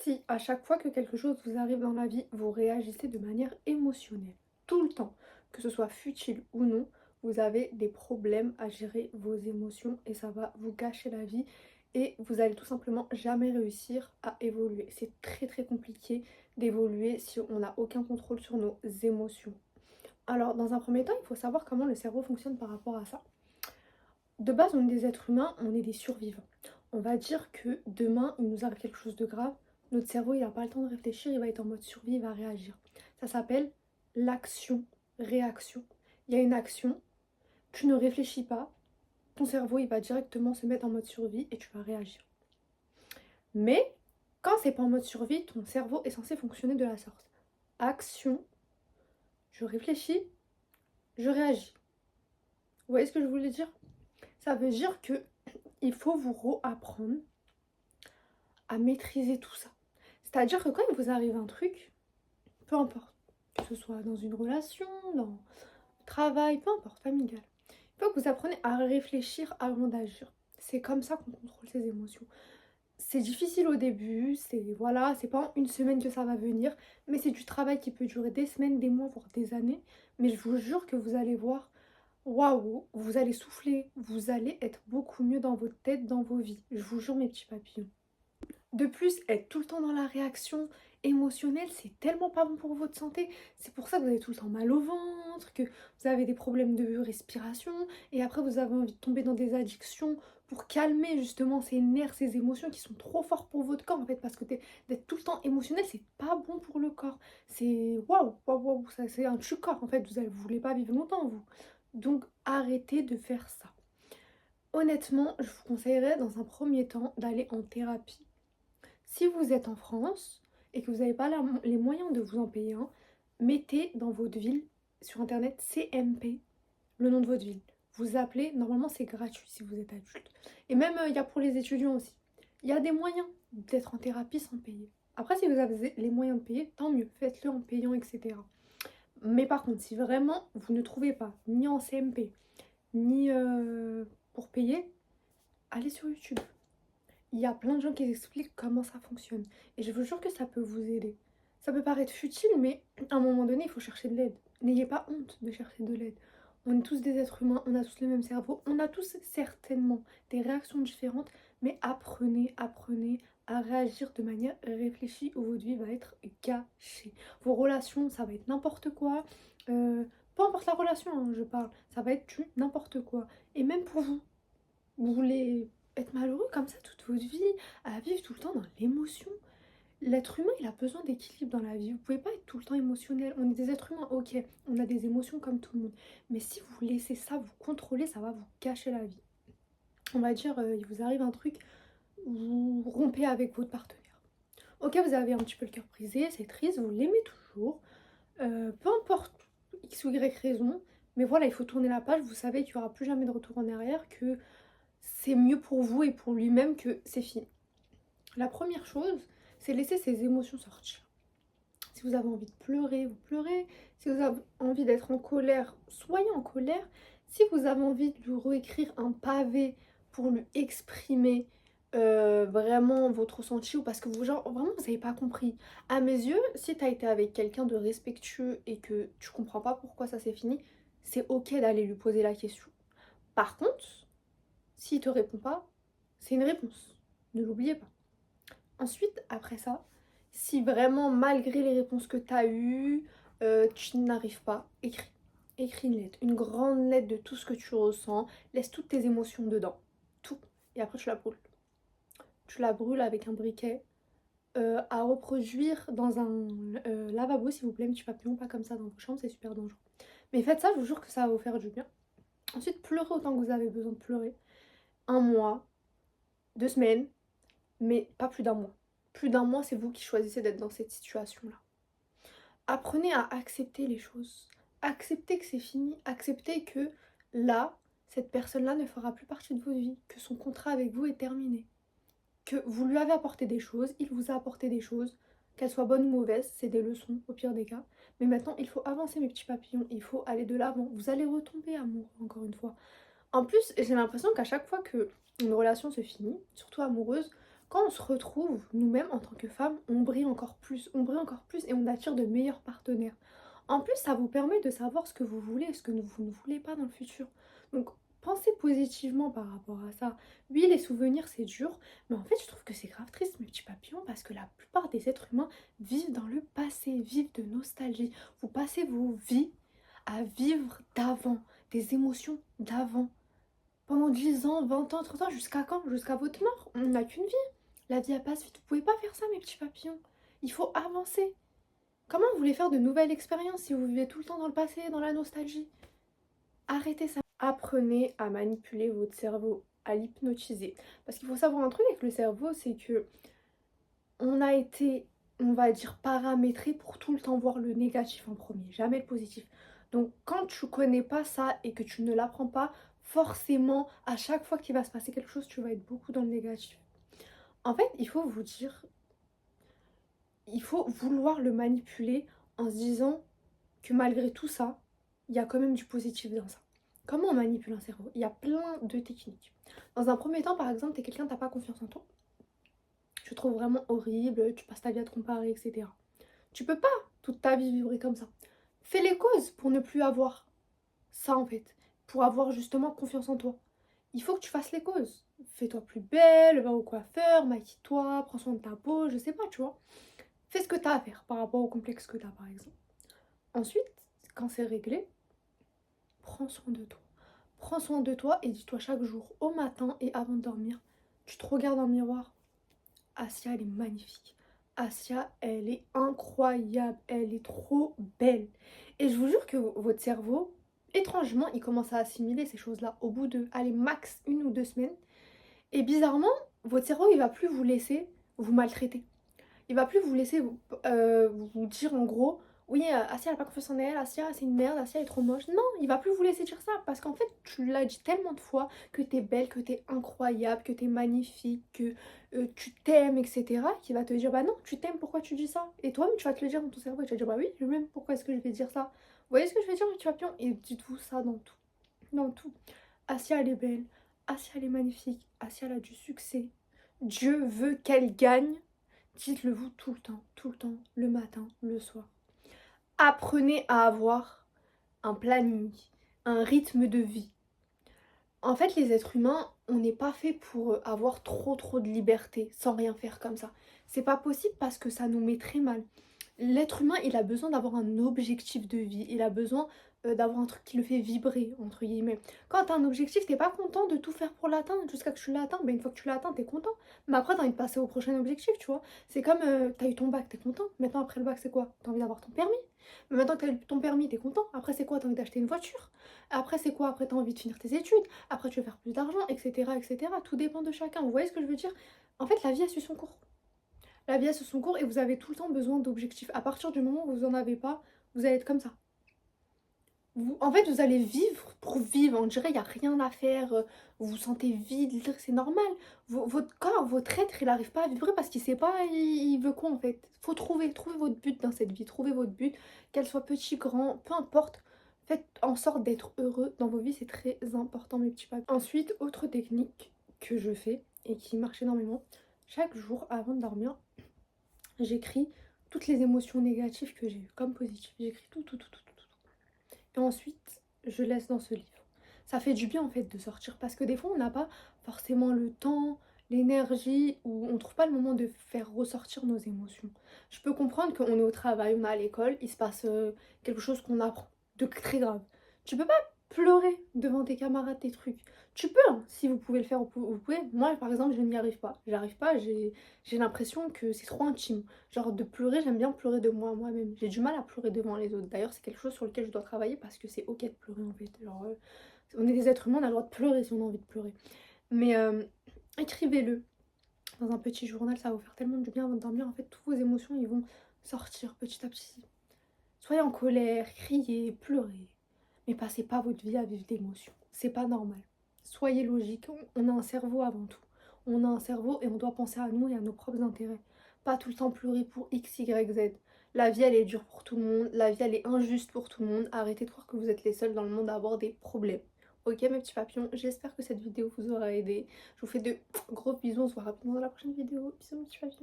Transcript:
si à chaque fois que quelque chose vous arrive dans la vie, vous réagissez de manière émotionnelle, tout le temps, que ce soit futile ou non, vous avez des problèmes à gérer vos émotions et ça va vous gâcher la vie et vous allez tout simplement jamais réussir à évoluer. C'est très très compliqué d'évoluer si on n'a aucun contrôle sur nos émotions. Alors, dans un premier temps, il faut savoir comment le cerveau fonctionne par rapport à ça. De base, on est des êtres humains, on est des survivants. On va dire que demain, il nous arrive quelque chose de grave, notre cerveau, il n'a pas le temps de réfléchir, il va être en mode survie, il va réagir. Ça s'appelle l'action-réaction. Il y a une action, tu ne réfléchis pas, ton cerveau, il va directement se mettre en mode survie et tu vas réagir. Mais quand c'est pas en mode survie, ton cerveau est censé fonctionner de la sorte. Action, je réfléchis, je réagis. Vous voyez ce que je voulais dire? Ça veut dire que il faut vous réapprendre à maîtriser tout ça. C'est-à-dire que quand il vous arrive un truc, peu importe, que ce soit dans une relation, dans le travail, peu importe, familial, il faut que vous appreniez à réfléchir avant d'agir. C'est comme ça qu'on contrôle ses émotions. C'est difficile au début, c'est pas en une semaine que ça va venir, mais c'est du travail qui peut durer des semaines, des mois, voire des années. Mais je vous jure que vous allez voir, waouh, vous allez souffler, vous allez être beaucoup mieux dans votre tête, dans vos vies. Je vous jure, mes petits papillons. De plus, être tout le temps dans la réaction émotionnelle, c'est tellement pas bon pour votre santé. C'est pour ça que vous avez tout le temps mal au ventre, que vous avez des problèmes de respiration, et après vous avez envie de tomber dans des addictions pour calmer justement ces nerfs, ces émotions qui sont trop forts pour votre corps en fait, parce que d'être tout le temps émotionnel, c'est pas bon pour le corps. C'est waouh, waouh, waouh, ça c'est un tue-corps en fait, vous voulez pas vivre longtemps vous. Donc arrêtez de faire ça. Honnêtement, je vous conseillerais dans un premier temps d'aller en thérapie. Si vous êtes en France et que vous n'avez pas les moyens de vous en payer un, mettez dans votre ville sur internet CMP, le nom de votre ville. Vous appelez, normalement c'est gratuit si vous êtes adulte. Et même il y a pour les étudiants aussi. Il y a des moyens d'être en thérapie sans payer. Après, si vous avez les moyens de payer, tant mieux, faites-le en payant, etc. Mais par contre, si vraiment vous ne trouvez pas, ni en CMP, ni pour payer, allez sur YouTube. Il y a plein de gens qui expliquent comment ça fonctionne. Et je vous jure que ça peut vous aider. Ça peut paraître futile, mais à un moment donné, il faut chercher de l'aide. N'ayez pas honte de chercher de l'aide. On est tous des êtres humains, on a tous le même cerveau, on a tous certainement des réactions différentes, mais apprenez à réagir de manière réfléchie ou votre vie va être gâchée. Vos relations, ça va être n'importe quoi. Peu importe la relation, hein, je parle, ça va être du n'importe quoi. Et même pour vous, vous voulez être malheureux comme ça toute votre vie, à vivre tout le temps dans l'émotion. L'être humain, il a besoin d'équilibre dans la vie. Vous pouvez pas être tout le temps émotionnel. On est des êtres humains, ok, on a des émotions comme tout le monde. Mais si vous laissez ça vous contrôler, ça va vous gâcher la vie. On va dire, il vous arrive un truc, vous rompez avec votre partenaire. Ok, vous avez un petit peu le cœur brisé, c'est triste, vous l'aimez toujours. Peu importe X ou Y raison, mais voilà, il faut tourner la page. Vous savez qu'il n'y aura plus jamais de retour en arrière, que c'est mieux pour vous et pour lui-même que c'est fini. La première chose, c'est laisser ses émotions sortir. Si vous avez envie de pleurer, vous pleurez. Si vous avez envie d'être en colère, soyez en colère. Si vous avez envie de lui réécrire un pavé pour lui exprimer vraiment votre ressenti ou parce que vous, genre, vraiment, vous n'avez pas compris. À mes yeux, si tu as été avec quelqu'un de respectueux et que tu comprends pas pourquoi ça s'est fini, c'est ok d'aller lui poser la question. Par contre, s'il te répond pas, c'est une réponse. Ne l'oubliez pas. Ensuite, après ça, si vraiment, malgré les réponses que tu as eues, tu n'arrives pas, écris. Écris une lettre, une grande lettre de tout ce que tu ressens. Laisse toutes tes émotions dedans. Tout. Et après, tu la brûles. Tu la brûles avec un briquet. À reproduire dans un lavabo, s'il vous plaît. Mais tu papillon, pas comme ça dans vos chambres, c'est super dangereux. Mais faites ça, je vous jure que ça va vous faire du bien. Ensuite, pleurez autant que vous avez besoin de pleurer. Un mois, 2 semaines, mais pas plus d'un mois. Plus d'un mois, c'est vous qui choisissez d'être dans cette situation-là. Apprenez à accepter les choses. Acceptez que c'est fini. Acceptez que là, cette personne-là ne fera plus partie de votre vie. Que son contrat avec vous est terminé. Que vous lui avez apporté des choses, il vous a apporté des choses. Qu'elles soient bonnes ou mauvaises, c'est des leçons au pire des cas. Mais maintenant, il faut avancer mes petits papillons. Il faut aller de l'avant. Vous allez retomber amoureux, encore une fois. En plus, j'ai l'impression qu'à chaque fois que une relation se finit, surtout amoureuse, Quand on se retrouve, nous-mêmes, en tant que femmes, on brille encore plus et on attire de meilleurs partenaires. En plus, ça vous permet de savoir ce que vous voulez et ce que vous ne voulez pas dans le futur. Donc, pensez positivement par rapport à ça. Oui, les souvenirs, c'est dur, mais en fait, je trouve que c'est grave triste, mes petits papillons, parce que la plupart des êtres humains vivent dans le passé, vivent de nostalgie. Vous passez vos vies à vivre d'avant, des émotions d'avant. Pendant 10 ans, 20 ans, 30 ans, jusqu'à quand? Jusqu'à votre mort. On n'a qu'une vie. La vie, elle passe vite. Vous pouvez pas faire ça, mes petits papillons. Il faut avancer. Comment vous voulez faire de nouvelles expériences si vous vivez tout le temps dans le passé, dans la nostalgie? Arrêtez ça. Apprenez à manipuler votre cerveau, à l'hypnotiser. Parce qu'il faut savoir un truc avec le cerveau, c'est que on a été, on va dire, paramétré pour tout le temps voir le négatif en premier, jamais le positif. Donc quand tu connais pas ça et que tu ne l'apprends pas, forcément, à chaque fois qu'il va se passer quelque chose, tu vas être beaucoup dans le négatif. En fait, il faut vous dire, il faut vouloir le manipuler en se disant que malgré tout ça, il y a quand même du positif dans ça. Comment on manipule un cerveau? Il y a plein de techniques. Dans un premier temps, par exemple, t'es quelqu'un, t'as pas confiance en toi. Tu te trouves vraiment horrible, tu passes ta vie à te comparer, etc. Tu peux pas toute ta vie vivre comme ça. Fais les causes pour ne plus avoir ça en fait. Pour avoir justement confiance en toi. Il faut que tu fasses les causes. Fais-toi plus belle, va au coiffeur, maquille-toi, prends soin de ta peau, je sais pas, tu vois. Fais ce que t'as à faire par rapport au complexe que t'as par exemple. Ensuite, quand c'est réglé, prends soin de toi. Prends soin de toi et dis-toi chaque jour, au matin et avant de dormir, tu te regardes dans le miroir. Asia, elle est magnifique. Asia, elle est incroyable. Elle est trop belle. Et je vous jure que votre cerveau, étrangement, il commence à assimiler ces choses-là au bout de, allez, max 1 ou 2 semaines. Et bizarrement, votre cerveau, il va plus vous laisser vous maltraiter. Il va plus vous laisser vous dire en gros, oui, Asia elle a pas confiance en elle, Asia c'est une merde, Asia elle est trop moche. Non, il va plus vous laisser dire ça parce qu'en fait tu l'as dit tellement de fois que t'es belle, que t'es incroyable, que t'es magnifique, que tu t'aimes, etc. Qu'il va te dire bah non, tu t'aimes, pourquoi tu dis ça? Et toi-même tu vas te le dire dans ton cerveau et tu vas te dire bah oui, je m'aime, pourquoi est-ce que je vais dire ça? Vous voyez ce que je veux dire, tu papillon? Et dites-vous ça dans tout. Dans tout. Asia elle est belle, Asia elle est magnifique, Asia elle a du succès. Dieu veut qu'elle gagne. Dites-le vous tout le temps, le matin, le soir. Apprenez à avoir un planning, un rythme de vie. En fait, les êtres humains, on n'est pas fait pour avoir trop de liberté sans rien faire comme ça. C'est pas possible parce que ça nous met très mal. L'être humain, il a besoin d'avoir un objectif de vie. Il a besoin d'avoir un truc qui le fait vibrer, entre guillemets. Quand t'as un objectif, t'es pas content de tout faire pour l'atteindre jusqu'à que tu l'atteins. Ben, une fois que tu l'atteins, t'es content. Mais après, t'as envie de passer au prochain objectif, tu vois. C'est comme t'as eu ton bac, t'es content. Maintenant, après le bac, c'est quoi? T'as envie d'avoir ton permis. Mais maintenant que t'as eu ton permis, t'es content. Après, c'est quoi? T'as envie d'acheter une voiture. Après, c'est quoi? Après, t'as envie de finir tes études. Après, tu veux faire plus d'argent, etc., etc. Tout dépend de chacun. Vous voyez ce que je veux dire? En fait, la vie a su son cours. La vie a su son cours et vous avez tout le temps besoin d'objectifs. À partir du moment où vous en avez pas, vous allez être comme ça. En fait, vous allez vivre pour vivre. On dirait il n'y a rien à faire. Vous vous sentez vide, c'est normal. Votre corps, votre être, il n'arrive pas à vibrer parce qu'il sait pas, il veut quoi en fait. Faut trouver votre but dans cette vie. Trouvez votre but, qu'elle soit petit, grand, peu importe. Faites en sorte d'être heureux dans vos vies, c'est très important mes petits papis. Ensuite, autre technique que je fais et qui marche énormément, chaque jour avant de dormir, j'écris toutes les émotions négatives que j'ai eues, comme positives. J'écris tout. Et ensuite, je laisse dans ce livre. Ça fait du bien en fait de sortir parce que des fois, on n'a pas forcément le temps, l'énergie ou on trouve pas le moment de faire ressortir nos émotions. Je peux comprendre qu'on est au travail, on est à l'école, il se passe quelque chose qu'on apprend de très grave. Tu peux pas pleurer devant tes camarades, tes trucs. Tu peux, hein, si vous pouvez le faire, vous pouvez. Moi, par exemple, je n'y arrive pas. J'arrive pas, j'ai l'impression que c'est trop intime. Genre de pleurer, j'aime bien pleurer de moi moi-même. J'ai du mal à pleurer devant les autres. D'ailleurs, c'est quelque chose sur lequel je dois travailler parce que c'est ok de pleurer en fait. Genre, on est des êtres humains, on a le droit de pleurer si on a envie de pleurer. Mais écrivez-le dans un petit journal, ça va vous faire tellement du bien avant de dormir. En fait, toutes vos émotions, ils vont sortir petit à petit. Soyez en colère, criez, pleurez. Mais passez pas votre vie à vivre d'émotions. C'est pas normal. Soyez logique. On a un cerveau avant tout. On a un cerveau et on doit penser à nous et à nos propres intérêts. Pas tout le temps pleurer pour X, Y, Z. La vie, elle est dure pour tout le monde. La vie, elle est injuste pour tout le monde. Arrêtez de croire que vous êtes les seuls dans le monde à avoir des problèmes. Ok mes petits papillons, j'espère que cette vidéo vous aura aidé. Je vous fais de gros bisous, on se voit rapidement dans la prochaine vidéo. Bisous mes petits papillons.